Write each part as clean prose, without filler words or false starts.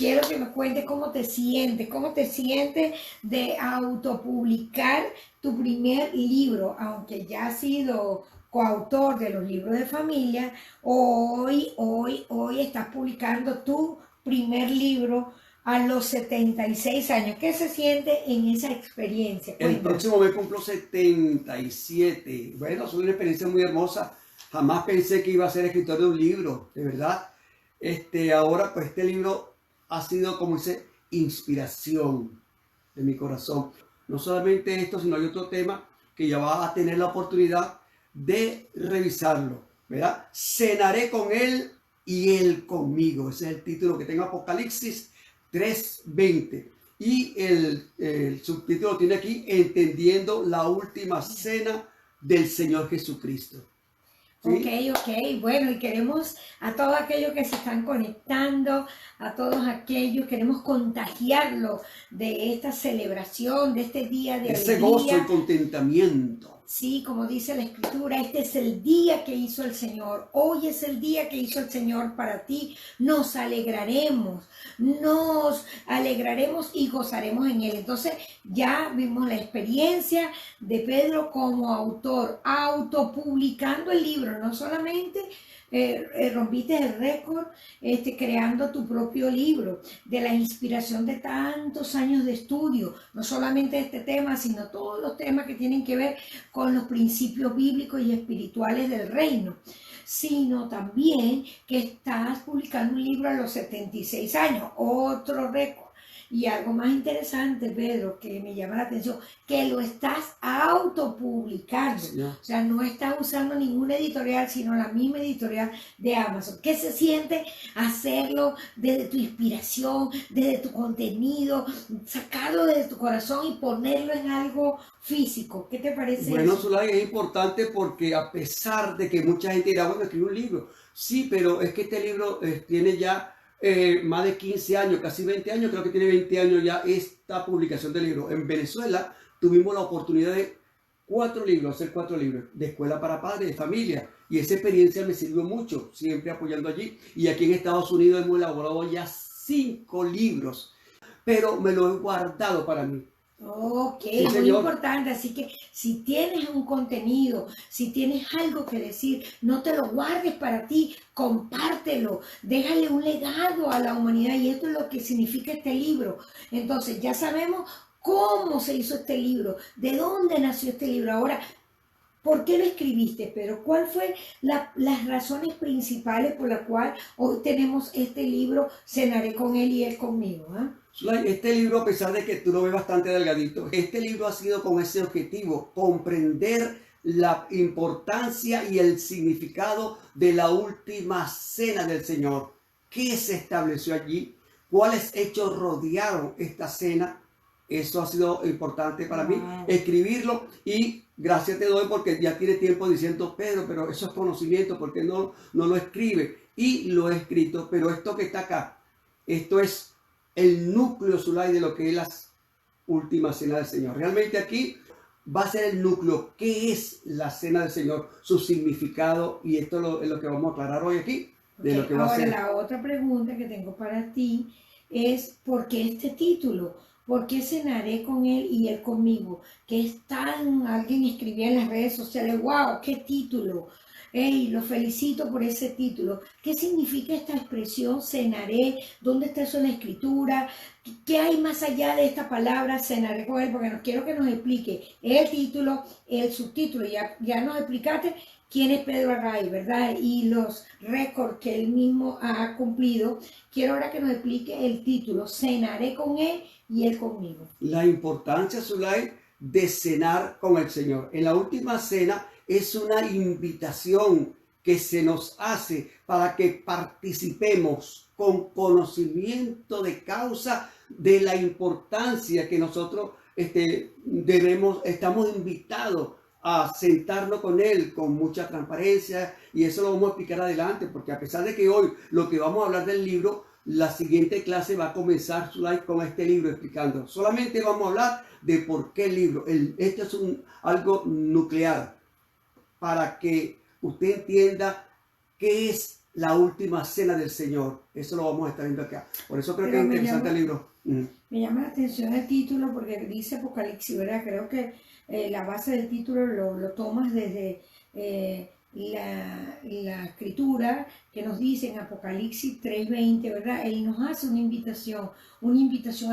quiero que me cuentes cómo te sientes de autopublicar tu primer libro, aunque ya has sido coautor de los libros de familia, hoy estás publicando tu primer libro a los 76 años. ¿Qué se siente en esa experiencia? El Cuéntame. próximo mes cumplo 77. Bueno, es una experiencia muy hermosa. Jamás pensé que iba a ser escritor de un libro, de verdad. Ahora, pues este libro ha sido, como dice, inspiración de mi corazón. No solamente esto, sino hay otro tema que ya va a tener la oportunidad de revisarlo, ¿verdad? Cenaré con él y él conmigo. Ese es el título que tengo, Apocalipsis 3:20. Y el subtítulo tiene aquí, Entendiendo la última cena del Señor Jesucristo. ¿Sí? Ok, bueno, y queremos a todos aquellos que se están conectando, a todos aquellos, queremos contagiarlos de esta celebración, de este día de Ese gozo y alegría. contentamiento. Sí, como dice la Escritura, este es el día que hizo el Señor. Hoy es el día que hizo el Señor para ti. Nos alegraremos y gozaremos en él. Entonces ya vimos la experiencia de Pedro como autor, autopublicando el libro, no solamente rompiste el récord creando tu propio libro, de la inspiración de tantos años de estudio, no solamente este tema, sino todos los temas que tienen que ver con los principios bíblicos y espirituales del reino, sino también que estás publicando un libro a los 76 años, otro récord. Y algo más interesante, Pedro, que me llama la atención, que lo estás autopublicando. Sí. O sea, no estás usando ninguna editorial, sino la misma editorial de Amazon. ¿Qué se siente hacerlo desde tu inspiración, desde tu contenido, sacarlo desde tu corazón y ponerlo en algo físico? ¿Qué te parece Bueno, eso? Zulay, es importante porque a pesar de que mucha gente dirá, bueno, escribí un libro. Sí, pero es que este libro tiene ya más de 15 años, casi 20 años, creo que tiene 20 años ya esta publicación del libro. En Venezuela tuvimos la oportunidad de hacer 4 libros, de escuela para padres, de familia. Y esa experiencia me sirvió mucho, siempre apoyando allí. Y aquí en Estados Unidos hemos elaborado ya 5 libros, pero me lo he guardado para mí. Ok, Sí, muy señor. importante. Así que si tienes un contenido, si tienes algo que decir, no te lo guardes para ti, compártelo, déjale un legado a la humanidad. Y esto es lo que significa este libro. Entonces ya sabemos cómo se hizo este libro, de dónde nació este libro. Ahora, ¿por qué lo escribiste, Pedro? ¿Cuál fue las razones principales por las cuales hoy tenemos este libro, Cenaré con él y él conmigo? Zulay, este libro, a pesar de que tú lo ves bastante delgadito, este libro ha sido con ese objetivo, comprender la importancia y el significado de la última cena del Señor. ¿Qué se estableció allí? ¿Cuáles hechos rodearon esta cena? Eso ha sido importante para mí, escribirlo, y gracias te doy porque ya tiene tiempo diciendo, Pedro, pero eso es conocimiento, ¿por qué no lo escribe? Y lo he escrito, pero esto que está acá, esto es el núcleo, Zulay, de lo que es la última cena del Señor. Realmente aquí va a ser el núcleo. ¿Qué es la cena del Señor? Su significado, y esto es lo que vamos a aclarar hoy aquí, de lo que va a Ahora, ser. la otra pregunta que tengo para ti es, ¿por qué este título? ¿Por qué cenaré con él y él conmigo? Que es tan, alguien escribía en las redes sociales, wow, qué título. Hey, lo felicito por ese título. ¿Qué significa esta expresión cenaré? ¿Dónde está eso en la escritura? ¿Qué hay más allá de esta palabra cenaré con él? Porque quiero que nos explique el título, el subtítulo. Ya nos explicaste quién es Pedro Array, ¿verdad? Y los récords que él mismo ha cumplido. Quiero ahora que nos explique el título, Cenaré con él y él conmigo. La importancia, Zulay, de cenar con el Señor. En la última cena es una invitación que se nos hace para que participemos con conocimiento de causa de la importancia que nosotros estamos invitados a sentarnos con él con mucha transparencia, y eso lo vamos a explicar adelante, porque a pesar de que hoy lo que vamos a hablar del libro, la siguiente clase va a comenzar con este libro explicando. Solamente vamos a hablar de por qué el libro. Esto es algo nuclear para que usted entienda qué es la última cena del Señor. Eso lo vamos a estar viendo acá. Por eso creo Pero que es me interesante el libro. Me llama la atención el título porque dice Apocalipsis, ¿verdad? Creo que la base del título lo tomas desde la escritura que nos dice en Apocalipsis 3:20, ¿verdad? Él nos hace una invitación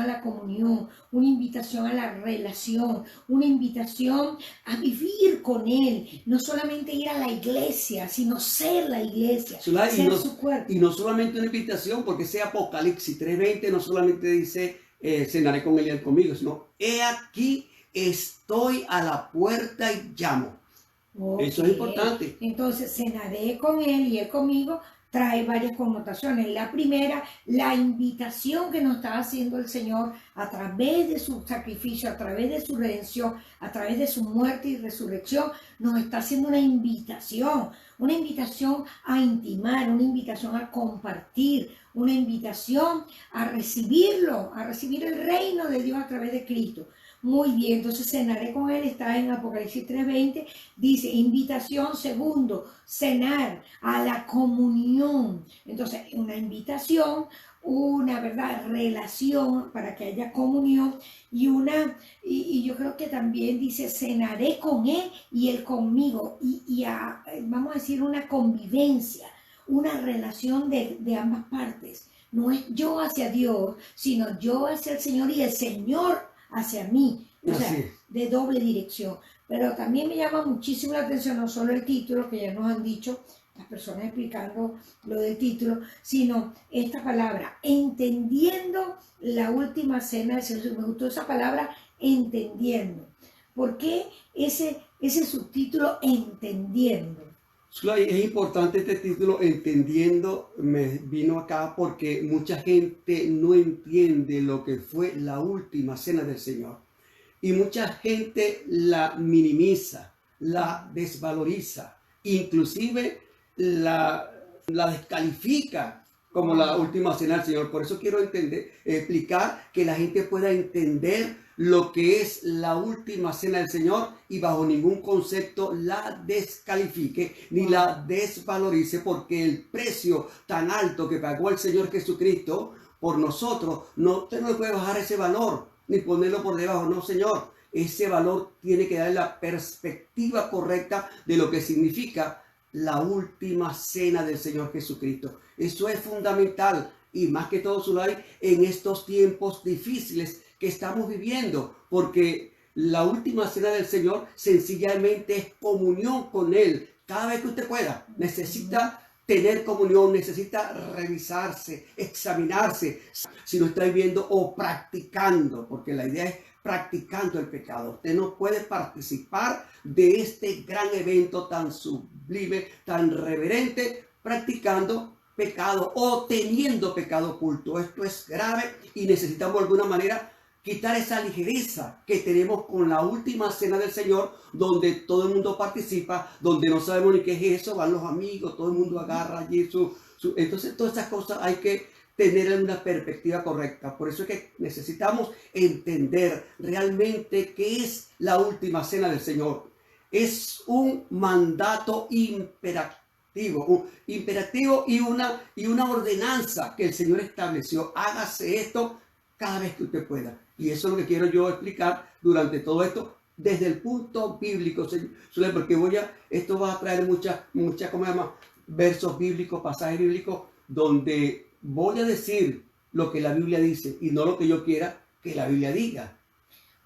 a la comunión, una invitación a la relación, una invitación a vivir con Él, no solamente ir a la iglesia, sino ser la iglesia, Zulay, ser su cuerpo. y no solamente una invitación, porque ese Apocalipsis 3:20 no solamente dice cenaré con él y él conmigo, sino he aquí estoy a la puerta y llamo. Eso es importante. Entonces, cenaré con él y él conmigo trae varias connotaciones. La primera, la invitación que nos está haciendo el Señor a través de su sacrificio, a través de su redención, a través de su muerte y resurrección, nos está haciendo una invitación a intimar, una invitación a compartir, una invitación a recibirlo, a recibir el reino de Dios a través de Cristo. Muy bien, entonces cenaré con él, está en Apocalipsis 3:20, dice invitación, segundo, cenar a la comunión. Entonces, una invitación, una verdad, relación para que haya comunión y yo creo que también dice cenaré con él y él conmigo vamos a decir una convivencia, una relación de ambas partes. No es yo hacia Dios, sino yo hacia el Señor y el Señor hacia mí, o sea, de doble dirección. Pero también me llama muchísimo la atención no solo el título, que ya nos han dicho las personas explicando lo del título, sino esta palabra, entendiendo la última cena del Señor. Me gustó esa palabra, entendiendo. ¿Por qué ese subtítulo, entendiendo? Es importante este título, entendiendo, me vino acá porque mucha gente no entiende lo que fue la última cena del Señor. Y mucha gente la minimiza, la desvaloriza, inclusive la descalifica como la última cena del Señor. Por eso quiero explicar que la gente pueda entender lo que es la última cena del Señor y bajo ningún concepto la descalifique ni la desvalorice, porque el precio tan alto que pagó el Señor Jesucristo por nosotros, usted no le puede bajar ese valor ni ponerlo por debajo. No, Señor, ese valor tiene que darle la perspectiva correcta de lo que significa la última cena del Señor Jesucristo. Eso es fundamental y más que todo, Zulay, en estos tiempos difíciles que estamos viviendo, porque la última cena del Señor sencillamente es comunión con Él. Cada vez que usted pueda, necesita tener comunión, necesita revisarse, examinarse, si no está viviendo o practicando, porque la idea es practicando el pecado. Usted no puede participar de este gran evento tan sublime, tan reverente, practicando pecado o teniendo pecado oculto. Esto es grave y necesitamos de alguna manera quitar esa ligereza que tenemos con la última cena del Señor, donde todo el mundo participa, donde no sabemos ni qué es eso, van los amigos, todo el mundo agarra allí entonces todas esas cosas hay que tener una perspectiva correcta. Por eso es que necesitamos entender realmente qué es la última cena del Señor. Es un mandato imperativo y una ordenanza que el Señor estableció. Hágase esto cada vez que usted pueda. Y eso es lo que quiero yo explicar durante todo esto, desde el punto bíblico, porque esto va a traer muchas, ¿cómo se llama? Versos bíblicos, pasajes bíblicos, donde voy a decir lo que la Biblia dice y no lo que yo quiera que la Biblia diga.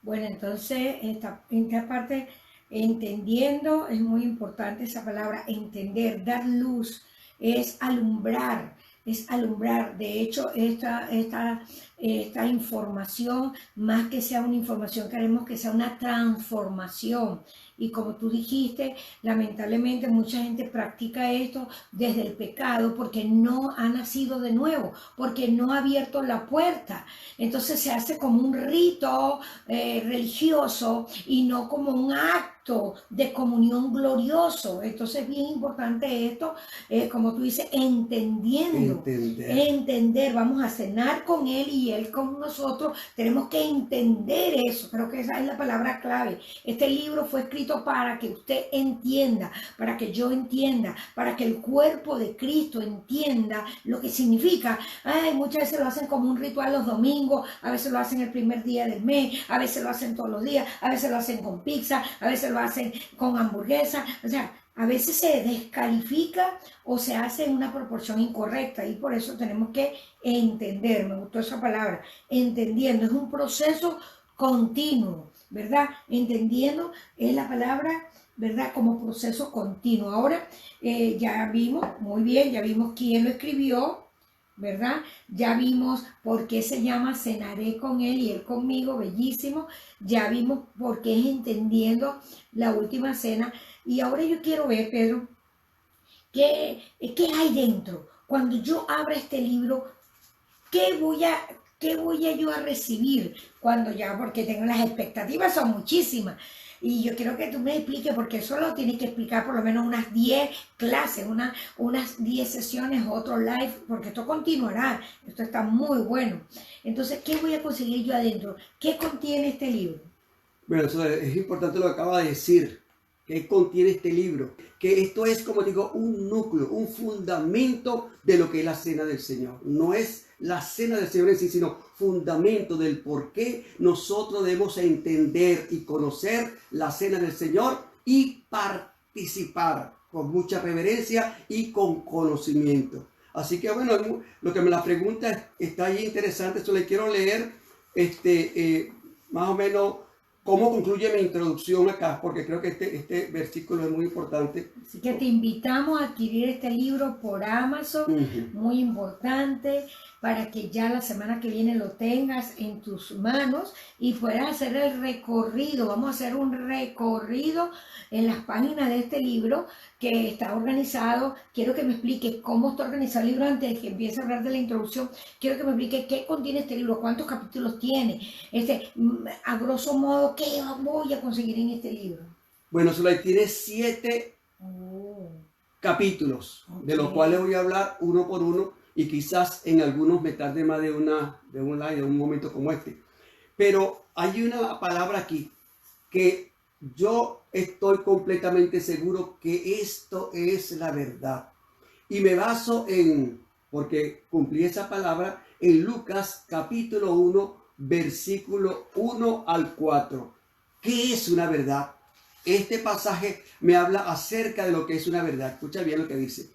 Bueno, entonces, esta parte, entendiendo, es muy importante esa palabra, entender, dar luz, es alumbrar. De hecho, esta información, más que sea una información, queremos que sea una transformación. Y como tú dijiste, lamentablemente mucha gente practica esto desde el pecado porque no ha nacido de nuevo, porque no ha abierto la puerta. Entonces se hace como un rito religioso y no como un acto de comunión glorioso. Entonces es bien importante esto, como tú dices, entender. Vamos a cenar con Él y Él con nosotros, tenemos que entender eso. Creo que esa es la palabra clave. Este libro fue escrito para que usted entienda, para que yo entienda, para que el cuerpo de Cristo entienda lo que significa. Ay, muchas veces lo hacen como un ritual los domingos, a veces lo hacen el primer día del mes, a veces lo hacen todos los días, a veces lo hacen con pizza, a veces lo hacen con hamburguesa. O sea, a veces se descalifica o se hace en una proporción incorrecta y por eso tenemos que entender. Me gustó esa palabra, entendiendo. Es un proceso continuo, ¿verdad? Entendiendo es la palabra, ¿verdad? Como proceso continuo. Ahora ya vimos, muy bien, ya vimos quién lo escribió, ¿verdad? Ya vimos por qué se llama Cenaré con él y él conmigo, bellísimo. Ya vimos por qué es entendiendo la última cena. Y ahora yo quiero ver, Pedro, qué hay dentro. Cuando yo abra este libro, ¿qué voy a yo a recibir cuando ya? Porque tengo las expectativas, son muchísimas. Y yo quiero que tú me expliques, porque eso lo tienes que explicar por lo menos unas 10 clases, unas 10 sesiones, otro live, porque esto continuará. Esto está muy bueno. Entonces, ¿qué voy a conseguir yo adentro? ¿Qué contiene este libro? Bueno, eso es importante lo que acaba de decir. ¿Qué contiene este libro? Que esto es, como digo, un núcleo, un fundamento de lo que es la cena del Señor. No es la cena del Señor en sí, sino fundamento del por qué nosotros debemos entender y conocer la cena del Señor y participar con mucha reverencia y con conocimiento. Así que bueno, lo que me la pregunta está ahí interesante, eso le quiero leer más o menos cómo concluye mi introducción acá, porque creo que este versículo es muy importante. Así que te invitamos a adquirir este libro por Amazon, muy importante, para que ya la semana que viene lo tengas en tus manos y puedas hacer el recorrido. Vamos a hacer un recorrido en las páginas de este libro que está organizado. Quiero que me expliques cómo está organizado el libro antes de que empiece a hablar de la introducción. Quiero que me expliques qué contiene este libro, cuántos capítulos tiene, a grosso modo, qué voy a conseguir en este libro. Bueno, solo tiene 7 capítulos, de los cuales voy a hablar uno por uno y quizás en algunos me tarde más de un live, de un momento como este. Pero hay una palabra aquí que yo estoy completamente seguro que esto es la verdad. Y me baso porque cumplí esa palabra en Lucas capítulo 1, versículo 1 al 4. ¿Qué es una verdad? Este pasaje me habla acerca de lo que es una verdad. Escucha bien lo que dice.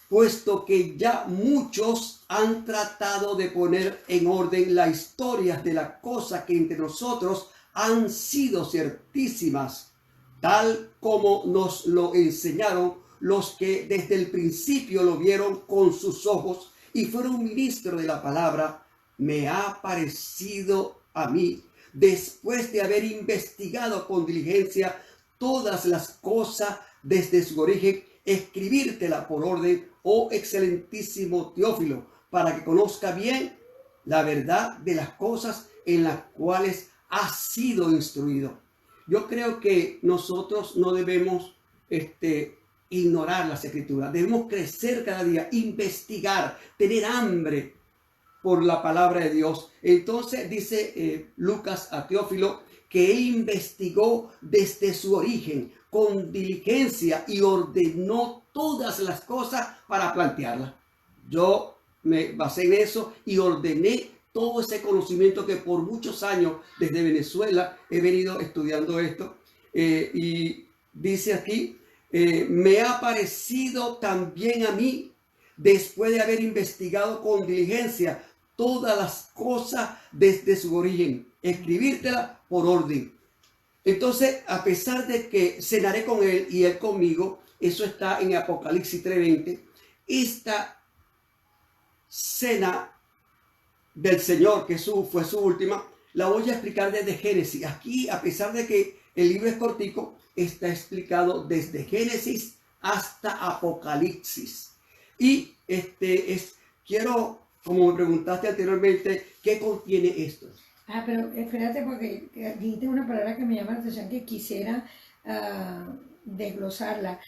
Puesto que ya muchos han tratado de poner en orden las historias de las cosas que entre nosotros han sido ciertísimas, tal como nos lo enseñaron los que desde el principio lo vieron con sus ojos y fueron ministros de la palabra, me ha parecido a mí, después de haber investigado con diligencia todas las cosas desde su origen, escribírtela por orden, oh excelentísimo Teófilo, para que conozca bien la verdad de las cosas en las cuales ha sido instruido. Yo creo que nosotros no debemos ignorar las escrituras, debemos crecer cada día, investigar, tener hambre por la palabra de Dios. Entonces dice Lucas a Teófilo que él investigó desde su origen con diligencia y ordenó todas las cosas para plantearlas. Yo me basé en eso y ordené todo ese conocimiento que por muchos años desde Venezuela he venido estudiando esto. Y dice aquí, me ha parecido también a mí, después de haber investigado con diligencia todas las cosas desde su origen, escribírtela por orden. Entonces, a pesar de que cenaré con él y él conmigo, eso está en Apocalipsis 3:20, esta cena del Señor, que fue su última, la voy a explicar desde Génesis. Aquí, a pesar de que el libro es cortico, está explicado desde Génesis hasta Apocalipsis. Y quiero, como me preguntaste anteriormente, ¿qué contiene esto? Pero espérate, porque dijiste una palabra que me llama la atención que quisiera desglosarla.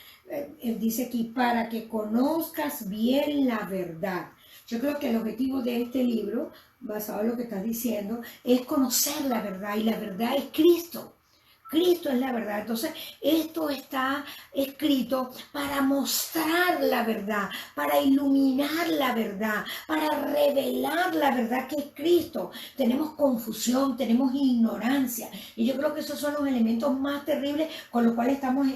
Él dice aquí, para que conozcas bien la verdad. Yo creo que el objetivo de este libro, basado en lo que estás diciendo, es conocer la verdad, y la verdad es Cristo. Cristo es la verdad. Entonces, esto está escrito para mostrar la verdad, para iluminar la verdad, para revelar la verdad que es Cristo. Tenemos confusión, tenemos ignorancia, y yo creo que esos son los elementos más terribles con los cuales estamos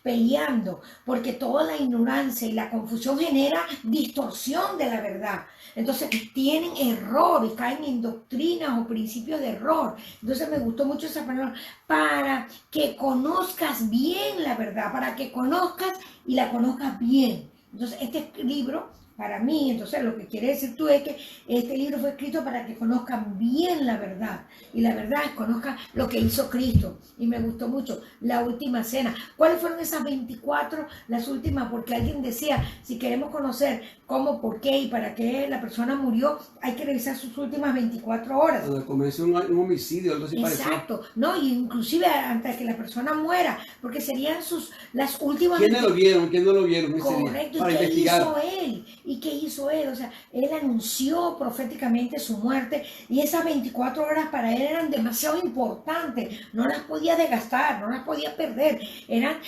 peleando, porque toda la ignorancia y la confusión genera distorsión de la verdad. Entonces tienen error y caen en doctrinas o principios de error. Entonces me gustó mucho esa palabra, para que conozcas bien la verdad, para que conozcas y la conozcas bien. Entonces este libro, para mí, entonces lo que quiere decir tú es que este libro fue escrito para que conozcan bien la verdad. Y la verdad es conozcan lo que hizo Cristo. Y me gustó mucho la última cena. ¿Cuáles fueron esas 24, las últimas? Porque alguien decía, si queremos conocer cómo, por qué y para qué la persona murió, hay que revisar sus últimas 24 horas. Cuando comenzó un homicidio, algo así parecido. Exacto, no, y inclusive antes de que la persona muera, porque serían las últimas. ¿Quiénes lo vieron? ¿Quién no lo vieron ese día? Correcto, Para ¿y qué investigar. hizo él? ¿Y qué hizo él? O sea, él anunció proféticamente su muerte, y esas 24 horas para él eran demasiado importantes, no las podía desgastar, no las podía perder, era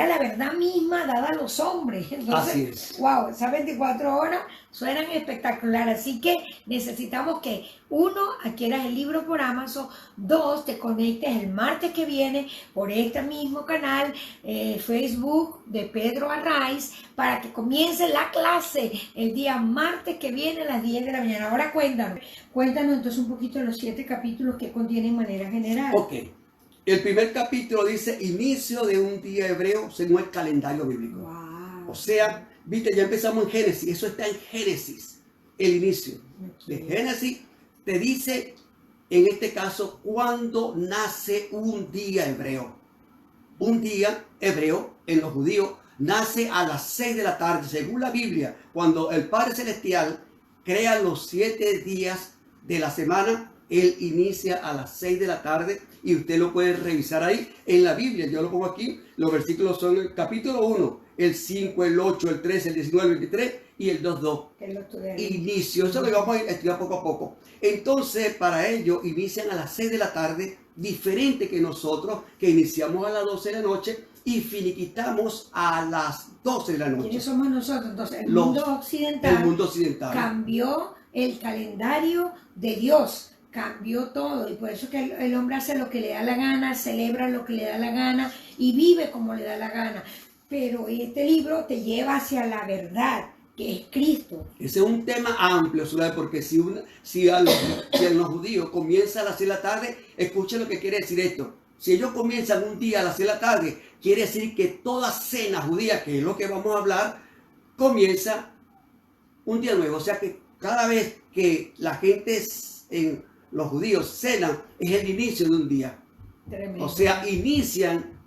la verdad misma dada a los hombres. Entonces, Así es. wow, esas 24 horas suenan espectaculares, así que necesitamos que uno, adquieras el libro por Amazon, dos, te conectes el martes que viene por este mismo canal, Facebook de Pedro Arraiz, para que comience la clase el día martes que viene a las 10 de la mañana. Ahora cuéntanos entonces un poquito de los 7 capítulos que contienen manera general. Ok. El primer capítulo dice inicio de un día hebreo según el calendario bíblico. Wow. O sea, viste, ya empezamos en Génesis, eso está en Génesis, el inicio. De Génesis te dice, en este caso, cuándo nace un día hebreo. Un día hebreo en los judíos nace a las 6 de la tarde, según la Biblia, cuando el Padre Celestial crea los 7 días de la semana. Él inicia a las 6 de la tarde y usted lo puede revisar ahí en la Biblia. Yo lo pongo aquí, los versículos son el capítulo 1, el 5, el 8, el 13, el 19, el 23 y el 2.2. Inicio, eso lo vamos a estudiar poco a poco. Entonces, para ello, inician a las 6 de la tarde, diferente que nosotros, que iniciamos a las 12 de la noche y finiquitamos a las 12 de la noche. ¿Quiénes somos nosotros? Entonces, el mundo occidental cambió el calendario de Dios. Cambió todo, y por eso que el hombre hace lo que le da la gana, celebra lo que le da la gana y vive como le da la gana. Pero este libro te lleva hacia la verdad, que es Cristo. Ese es un tema amplio, porque si a los judíos comienza a las 6 de la tarde, escuchen lo que quiere decir esto. Si ellos comienzan un día a las 6 de la tarde, quiere decir que toda cena judía, que es lo que vamos a hablar, comienza un día nuevo. O sea que cada vez que la gente los judíos cenan, es el inicio de un día. Tremendo. O sea, inician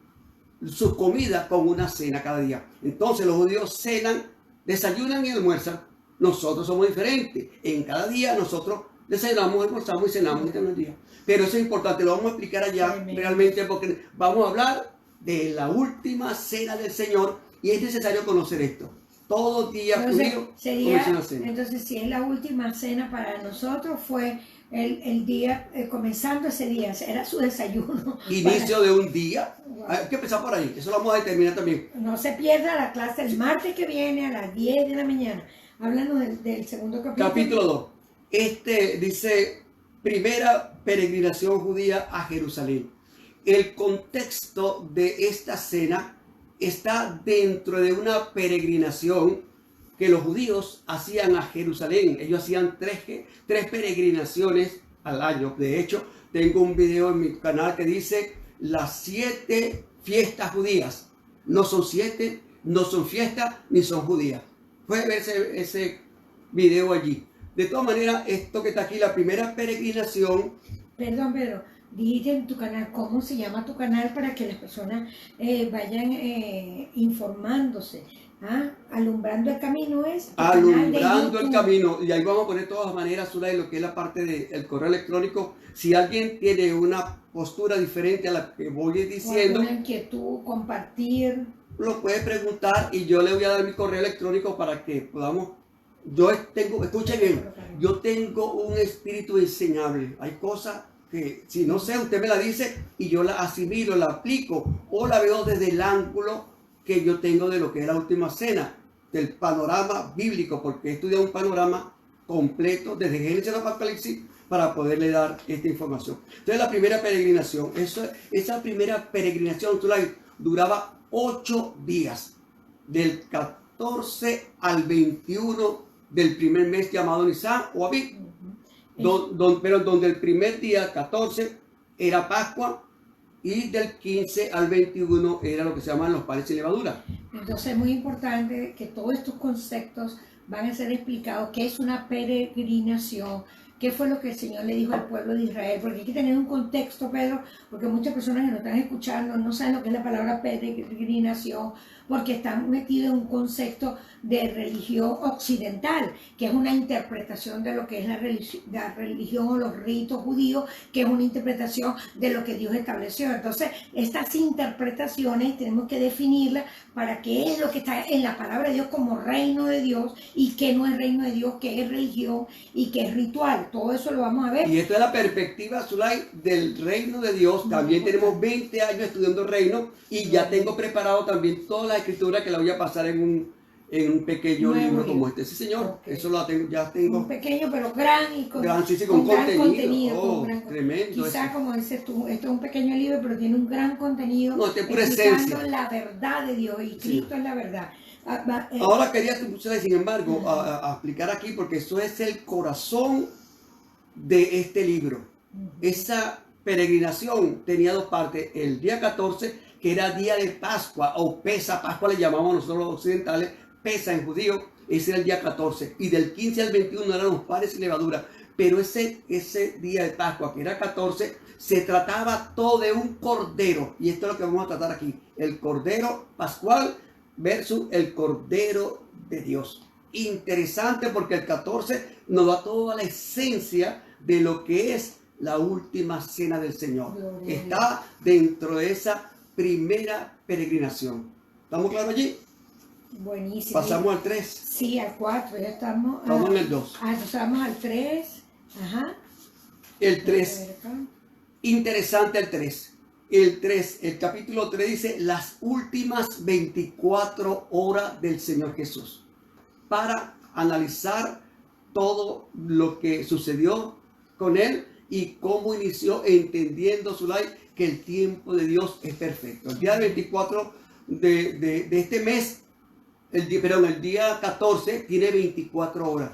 su comida con una cena cada día. Entonces los judíos cenan, desayunan y almuerzan. Nosotros somos diferentes. En cada día nosotros desayunamos, almorzamos y cenamos en el día. Pero eso es importante, lo vamos a explicar allá. Tremendo. Realmente, porque vamos a hablar de la última cena del Señor y es necesario conocer esto. Todo día judío comienza una cena. Entonces, si es la última cena para nosotros, fue el día, comenzando ese día, era su desayuno. Inicio de un día. Hay que empezar por ahí, eso lo vamos a determinar también. No se pierda la clase el martes que viene a las 10 de la mañana. Háblanos del segundo capítulo. Capítulo 2. Este dice, primera peregrinación judía a Jerusalén. El contexto de esta cena está dentro de una peregrinación que los judíos hacían a Jerusalén. Ellos hacían tres peregrinaciones al año. De hecho, tengo un video en mi canal que dice las 7 fiestas judías. No son 7, no son fiestas, ni son judías. Puede ver ese video allí. De todas maneras, esto que está aquí, la primera peregrinación. Perdón, Pedro, dijiste en tu canal, ¿cómo se llama tu canal para que las personas vayan informándose? Alumbrando el camino es Alumbrando el camino, y ahí vamos a poner de todas maneras una de lo que es la parte del correo electrónico. Si alguien tiene una postura diferente a la que voy diciendo, una inquietud, compartir, lo puede preguntar y yo le voy a dar mi correo electrónico para que podamos Yo tengo, escuchen bien, yo tengo un espíritu enseñable. Hay cosas que si no sé, usted me la dice y yo la asimilo, la aplico o la veo desde el ángulo que yo tengo de lo que es la última cena, del panorama bíblico, porque he estudiado un panorama completo desde Génesis al Apocalipsis para poderle dar esta información. Entonces la primera peregrinación, esa primera peregrinación duraba 8 días, del 14 al 21 del primer mes llamado Nisan o Abib, pero donde el primer día, 14, era Pascua y del 15 al 21 era lo que se llaman los panes sin levadura. Entonces es muy importante que todos estos conceptos van a ser explicados. ¿Qué es una peregrinación? ¿Qué fue lo que el Señor le dijo al pueblo de Israel? Porque hay que tener un contexto, Pedro, porque muchas personas que nos están escuchando no saben lo que es la palabra peregrinación, porque están metidos en un concepto de religión occidental, que es una interpretación de lo que es la religión o los ritos judíos, que es una interpretación de lo que Dios estableció. Entonces, estas interpretaciones tenemos que definirlas para qué es lo que está en la palabra de Dios como reino de Dios y qué no es reino de Dios, qué es religión y qué es ritual. Todo eso lo vamos a ver. Y esto es la perspectiva, Zulay, del reino de Dios. También tenemos 20 años estudiando reino y ya tengo preparado también toda la escritura que la voy a pasar en un pequeño libro como este. Sí, señor. Okay. Eso lo tengo, ya tengo. Un pequeño pero gran y con gran contenido. Oh, tremendo. Quizá como dices tú, esto es un pequeño libro pero tiene un gran contenido. No, este es pura esencia. La verdad de Dios y Cristo es la verdad. Ahora quería, sin embargo, a explicar aquí porque eso es el corazón de este libro. Esa peregrinación tenía 2 partes. El día 14, que era día de Pascua o Pesa, Pascua le llamamos nosotros los occidentales, Pesa en judío, ese era el día 14. Y del 15 al 21 eran los panes y levadura. Pero ese día de Pascua, que era 14, se trataba todo de un cordero. Y esto es lo que vamos a tratar aquí. El cordero pascual versus el cordero de Dios. Interesante porque el 14 nos da toda la esencia de lo que es la última cena del Señor. Está dentro de esa primera peregrinación. ¿Estamos claros allí? Buenísimo. Pasamos al 3. Sí, al 4, ya estamos. Vamos en el 2. Entonces vamos al 3. Ajá. El 3. Interesante el 3. El 3, el capítulo 3 dice las últimas 24 horas del Señor Jesús. Para analizar todo lo que sucedió con él y cómo inició entendiendo Zulay que el tiempo de Dios es perfecto. El día 24 de este mes, el día 14 tiene 24 horas.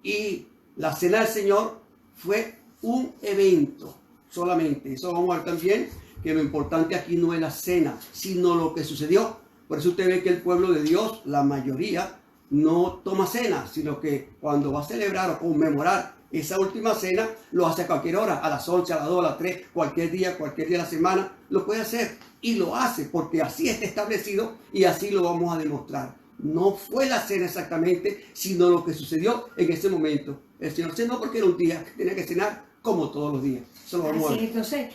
Y la cena del Señor fue un evento solamente. Eso vamos a ver también, que lo importante aquí no es la cena, sino lo que sucedió. Por eso usted ve que el pueblo de Dios, la mayoría, no toma cena, sino que cuando va a celebrar o conmemorar esa última cena, lo hace a cualquier hora, a las 11, a las 2, a las 3, cualquier día de la semana, lo puede hacer. Y lo hace porque así está establecido y así lo vamos a demostrar. No fue la cena exactamente, sino lo que sucedió en ese momento. El Señor cenó porque era un día que tenía que cenar como todos los días. Eso lo vamos a ver. Entonces,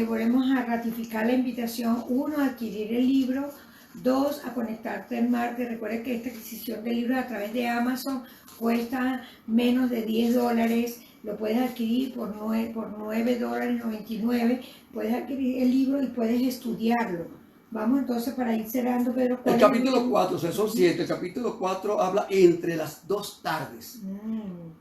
volvemos a ratificar la invitación. 1, a adquirir el libro. 2, a conectarte en Marte. Recuerda que esta adquisición de libros a través de Amazon cuesta menos de $10. Lo puedes adquirir por $9.99. Puedes adquirir el libro y puedes estudiarlo. Vamos entonces para ir cerrando, Pedro. El capítulo 4, o sea, son 7. El capítulo 4 habla entre las 2 tardes.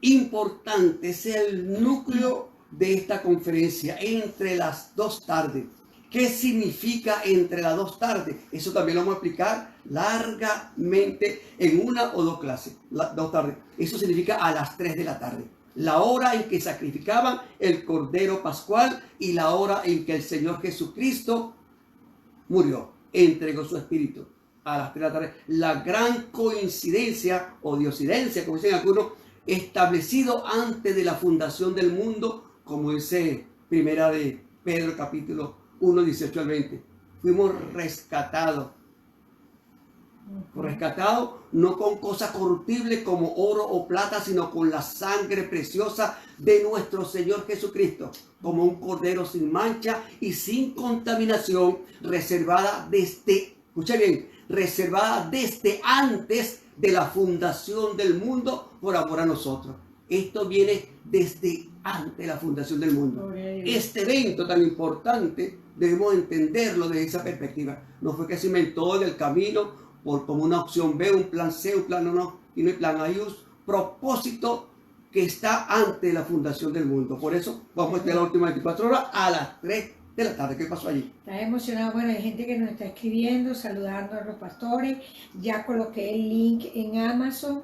Importante, es el núcleo de esta conferencia, entre las 2 tardes. ¿Qué significa entre las 2 tardes? Eso también lo vamos a explicar largamente en 1 o 2 clases. 2 tardes. Eso significa a las 3 de la tarde. La hora en que sacrificaban el Cordero Pascual y la hora en que el Señor Jesucristo murió, entregó su espíritu a las 3 de la tarde. La gran coincidencia o diosidencia, como dicen algunos, establecido antes de la fundación del mundo, como dice Primera de Pedro capítulo 1, 18 al 20. Fuimos rescatados. Rescatados no con cosas corruptibles como oro o plata, sino con la sangre preciosa de nuestro Señor Jesucristo, como un cordero sin mancha y sin contaminación, reservada desde, escucha bien, reservada desde antes de la fundación del mundo por amor a nosotros. Esto viene desde antes de la fundación del mundo. Este evento tan importante debemos entenderlo desde esa perspectiva. No fue que se inventó en el camino como una opción B, un plan C, un plan no, y no hay plan. Hay un propósito que está antes de la fundación del mundo. Por eso vamos a estar las últimas 24 horas a las 3 de la tarde. ¿Qué pasó allí? Estás emocionado. Bueno, hay gente que nos está escribiendo, saludando a los pastores. Ya coloqué el link en Amazon.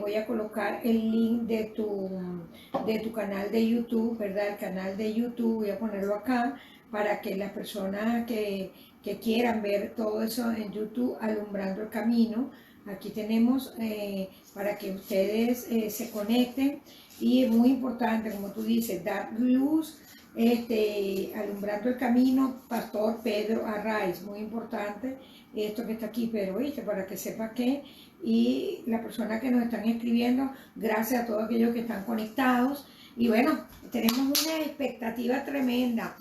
Voy a colocar el link de tu canal de YouTube, ¿verdad? El canal de YouTube, voy a ponerlo acá para que las personas que quieran ver todo eso en YouTube, Alumbrando el Camino. Aquí tenemos para que ustedes se conecten. Y es muy importante, como tú dices, dar luz. Alumbrando el Camino, Pastor Pedro Arraiz, muy importante esto que está aquí, pero ¿viste? Para que sepa que, y la persona que nos están escribiendo, gracias a todos aquellos que están conectados, y bueno, tenemos una expectativa tremenda.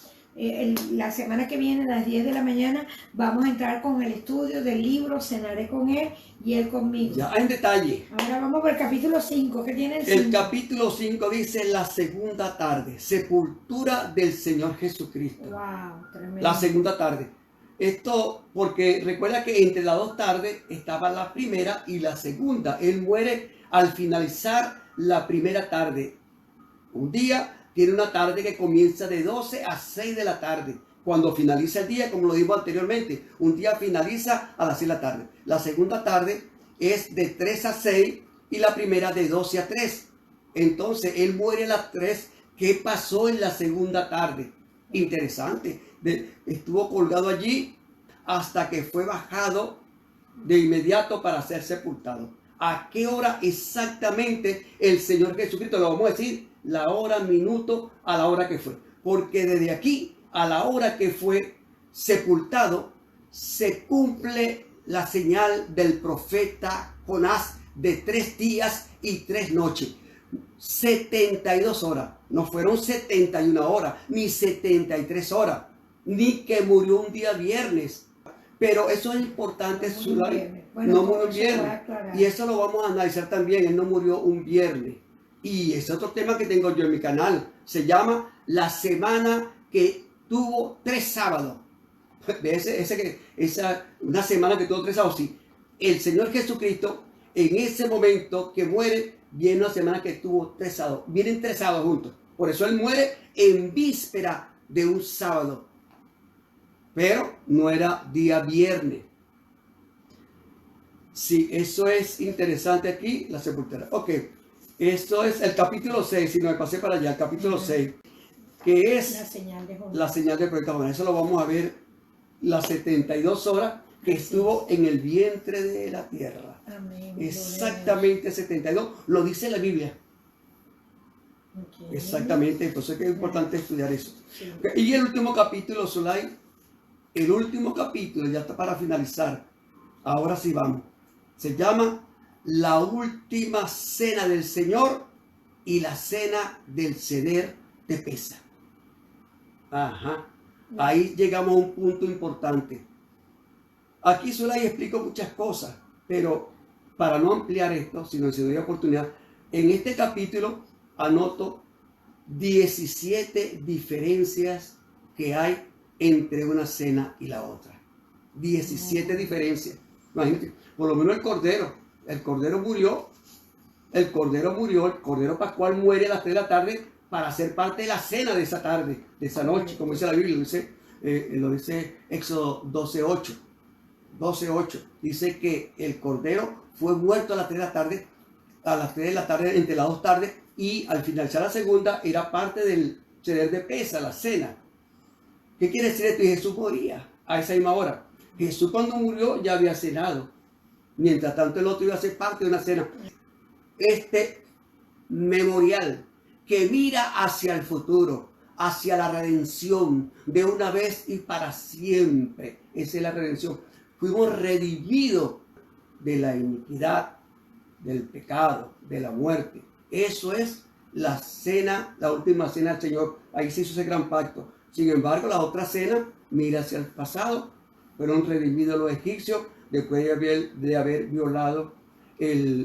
La semana que viene a las 10 de la mañana vamos a entrar con el estudio del libro Cenaré con él y él conmigo. Ya en detalle. Ahora vamos por el capítulo 5. ¿Qué tiene el 5? El capítulo 5 dice la segunda tarde, sepultura del Señor Jesucristo. Wow, tremendo. La segunda tarde. Esto porque recuerda que entre las dos tardes estaba la primera y la segunda. Él muere al finalizar la primera tarde. Un día tiene una tarde que comienza de 12 a 6 de la tarde. Cuando finaliza el día, como lo dijimos anteriormente, un día finaliza a las 6 de la tarde. La segunda tarde es de 3 a 6 y la primera de 12 a 3. Entonces, él muere a las 3. ¿Qué pasó en la segunda tarde? Interesante. Estuvo colgado allí hasta que fue bajado de inmediato para ser sepultado. ¿A qué hora exactamente el Señor Jesucristo? Lo vamos a decir, la hora, minuto, a la hora que fue. Porque desde aquí a la hora que fue sepultado, se cumple la señal del profeta Jonás de 3 días y 3 noches. 72 horas. No fueron 71 horas, ni 73 horas, ni que murió un día viernes. Pero eso es importante. No murió un viernes. Y eso lo vamos a analizar también. Él no murió un viernes. Y ese otro tema que tengo yo en mi canal se llama la semana que tuvo 3 sábados. Una semana que tuvo 3 sábados. Sí. El Señor Jesucristo, en ese momento que muere, viene una semana que tuvo 3 sábados. Vienen 3 sábados juntos. Por eso él muere en víspera de un sábado. Pero no era día viernes. Sí, eso es interesante aquí, la sepultura. Ok, esto es el capítulo 6, si no me pasé para allá, el capítulo 6, que es la señal de profeta Jonás. Eso lo vamos a ver, las 72 horas que estuvo en el vientre de la tierra. Amén. Exactamente 72, lo dice la Biblia. Okay. Exactamente, entonces es importante estudiar eso. Sí. Okay. Y el último capítulo, Zulay, el último capítulo, ya está para finalizar. Ahora sí vamos. Se llama la última cena del Señor y la cena del ceder de Pesa. Ajá. Ahí llegamos a un punto importante. Aquí Zulay explico muchas cosas, pero para no ampliar esto, sino si doy oportunidad, en este capítulo anoto 17 diferencias que hay entre una cena y la otra. 17 diferencias. Imagínate, por lo menos el cordero murió, el cordero pascual muere a las 3 de la tarde para ser parte de la cena de esa tarde, de esa noche, como dice la Biblia, lo dice Éxodo 12:8. 12:8 dice que el cordero fue muerto a las 3 de la tarde, entre las 2 tardes, y al finalizar la segunda era parte del ceder de Pesa, la cena. ¿Qué quiere decir esto? Y Jesús moría a esa misma hora. Jesús cuando murió ya había cenado. Mientras tanto el otro iba a ser parte de una cena. Este memorial que mira hacia el futuro, hacia la redención de una vez y para siempre. Esa es la redención. Fuimos redimidos de la iniquidad, del pecado, de la muerte. Eso es la cena, la última cena del Señor. Ahí se hizo ese gran pacto. Sin embargo, la otra cena mira hacia el pasado. Fueron redimidos los egipcios después de haber violado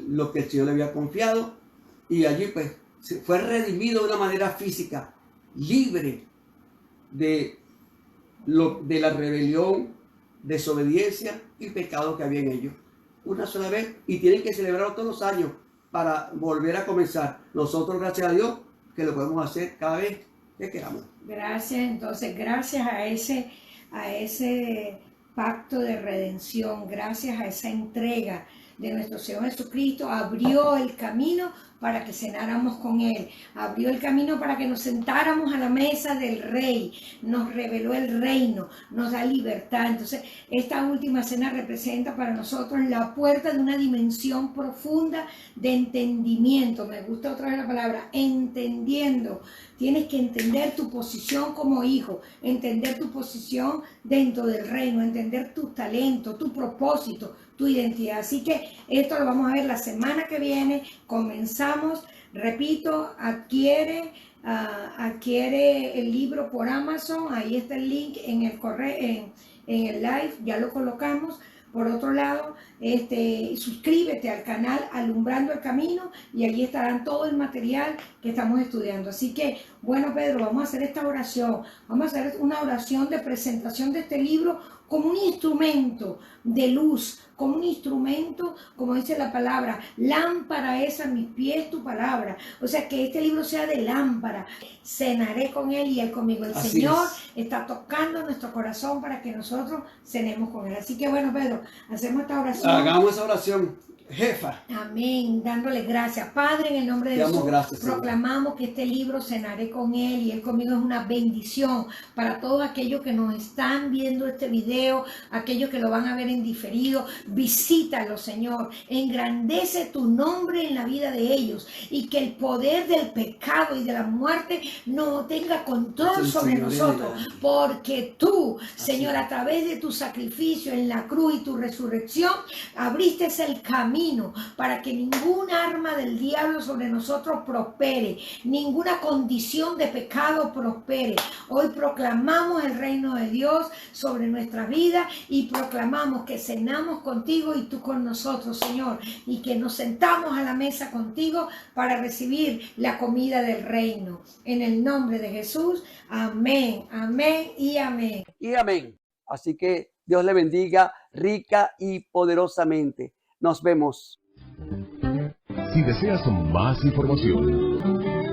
lo que el Señor le había confiado, y allí pues fue redimido de una manera física, libre de la rebelión, desobediencia y pecado que había en ellos. Una sola vez, y tienen que celebrarlo todos los años para volver a comenzar. Nosotros, gracias a Dios, que lo podemos hacer cada vez que queramos. Gracias, entonces, gracias a ese pacto de redención, gracias a esa entrega de nuestro Señor Jesucristo, abrió el camino para que cenáramos con Él, abrió el camino para que nos sentáramos a la mesa del Rey, nos reveló el reino, nos da libertad. Entonces, esta última cena representa para nosotros la puerta de una dimensión profunda de entendimiento. Me gusta otra vez la palabra, entendiendo. Tienes que entender tu posición como hijo, entender tu posición dentro del reino, entender tus talentos, tu propósito, tu identidad. Así que esto lo vamos a ver la semana que viene. Comenzamos, repito, adquiere el libro por Amazon. Ahí está el link en el correo, en el live, ya lo colocamos. Por otro lado, suscríbete al canal Alumbrando el Camino y allí estarán todo el material que estamos estudiando. Así que, bueno, Pedro, vamos a hacer esta oración. Vamos a hacer una oración de presentación de este libro como un instrumento de luz, como un instrumento, como dice la palabra, lámpara es a mis pies tu palabra. O sea, que este libro sea de lámpara. Cenaré con él y él conmigo. El Así Señor es. está tocando nuestro corazón para que nosotros cenemos con él. Así que, bueno, Pedro, hacemos esta oración. Hagamos esa oración, jefa. Amén, dándole gracias. Padre, en el nombre de Te damos Jesús, gracias, Señor. proclamamos que este libro cenaré con él y él conmigo es una bendición para todos aquellos que nos están viendo este video, aquellos que lo van a ver en diferido. Visítalo, Señor, engrandece tu nombre en la vida de ellos y que el poder del pecado y de la muerte no tenga control Sí, sobre Señor, nosotros, adelante. porque tú, Señor, es. a través de tu sacrificio en la cruz y tu resurrección, abriste el camino para que ningún arma del diablo sobre nosotros prospere, ninguna condición de pecado prospere. Hoy proclamamos el reino de Dios sobre nuestra vida y proclamamos que cenamos contigo y tú con nosotros, Señor, y que nos sentamos a la mesa contigo para recibir la comida del reino. En el nombre de Jesús, amén, amén y amén. Y amén. Así que Dios le bendiga rica y poderosamente. Nos vemos. Si deseas más información,